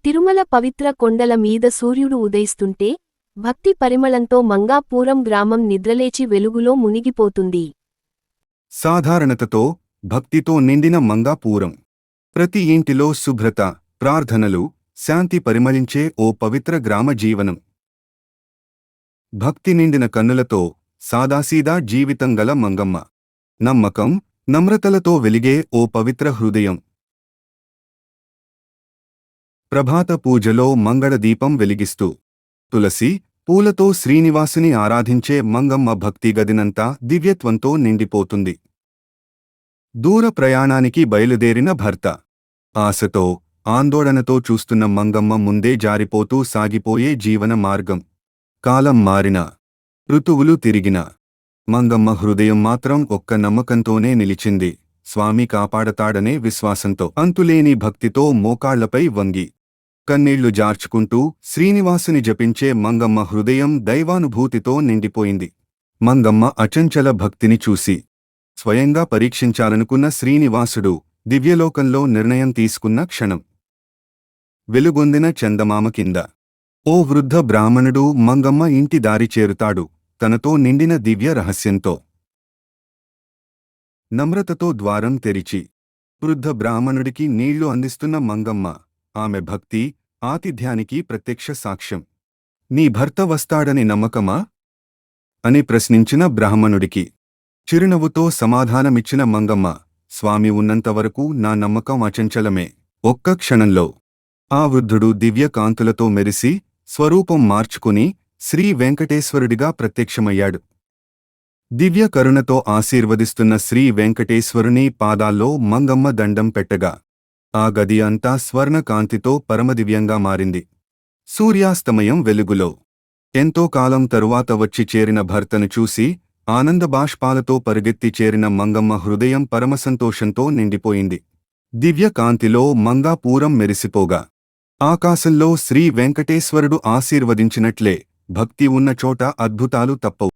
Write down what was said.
తిరుమల పవిత్ర కొండల మీద సూర్యుడు ఉదయిస్తుంటే భక్తి పరిమళంతో మంగాపురం గ్రామం నిద్రలేచి వెలుగులో మునిగిపోతుంది. సాధారణతతో భక్తితో నిండిన మంగాపురం. ప్రతి ఇంటిలో శుభ్రత, ప్రార్థనలు, శాంతి పరిమళించే ఓ పవిత్ర గ్రామ జీవనం. భక్తి నిండిన కన్నులతో సాదాసీదా జీవితం గల మంగమ్మ. నమ్మకం, నమ్రతలతో వెలిగే ఓ పవిత్ర హృదయం. ప్రభాత పూజలో మంగళ దీపం వెలిగిస్తూ తులసి పూలతో శ్రీనివాసుని ఆరాధించే మంగమ్మ భక్తి గదినంతా దివ్యత్వంతో నిండిపోతుంది. దూర ప్రయాణానికి బయలుదేరిన భర్త ఆశతో, ఆందోళనతో చూస్తున్న మంగమ్మ ముందే జారిపోతూ సాగిపోయే జీవన మార్గం. కాలం మారినా, ఋతువులు తిరిగినా మంగమ్మ హృదయం మాత్రం ఒక్క నమ్మకంతోనే నిలిచింది. స్వామి కాపాడతాడనే విశ్వాసంతో. అంతులేని భక్తితో మోకాళ్లపై వంగి కన్నీళ్లు జార్చుకుంటూ శ్రీనివాసుని జపించే మంగమ్మ హృదయం దైవానుభూతితో నిండిపోయింది. మంగమ్మ అచంచల భక్తిని చూసి స్వయంగా పరీక్షించాలనుకున్న శ్రీనివాసుడు దివ్యలోకంలో నిర్ణయం తీసుకున్న క్షణం. వెలుగొందిన చందమామ కింద ఓ వృద్ధ బ్రాహ్మణుడు మంగమ్మ ఇంటి దారి చేరుతాడు, తనతో నిండిన దివ్య రహస్యంతో. నమ్రతతో ద్వారం తెరిచి వృద్ధ బ్రాహ్మణుడికి నీళ్లు అందిస్తున్న మంగమ్మ ఆమె భక్తి, ఆతిథ్యానికి ప్రత్యక్ష సాక్ష్యం. నీ భర్త వస్తాడని నమ్మకమా అని ప్రశ్నించిన బ్రాహ్మణుడికి చిరునవ్వుతో సమాధానమిచ్చిన మంగమ్మ, స్వామి ఉన్నంతవరకు నా నమ్మకం అచంచలమే. ఒక్క క్షణంలో ఆ వృద్ధుడు దివ్య కాంతులతో మెరిసి స్వరూపం మార్చుకుని శ్రీ వెంకటేశ్వరుడిగా ప్రత్యక్షమయ్యాడు. దివ్య కరుణతో ఆశీర్వదిస్తున్న శ్రీ వెంకటేశ్వరుని పాదాల్లో మంగమ్మ దండం పెట్టగా ఆ గది అంతా స్వర్ణకాంతితో పరమదివ్యంగా మారింది. సూర్యాస్తమయం వెలుగులో ఎంతో కాలం తరువాత వచ్చి చేరిన భర్తను చూసి ఆనందబాష్పాలతో పరుగెత్తి చేరిన మంగమ్మ హృదయం పరమసంతోషంతో నిండిపోయింది. దివ్య కాంతిలో మంగాపురం మెరిసిపోగా ఆకాశంలో శ్రీ వెంకటేశ్వరుడు ఆశీర్వదించినట్లే భక్తి ఉన్న చోట అద్భుతాలు తప్పవు.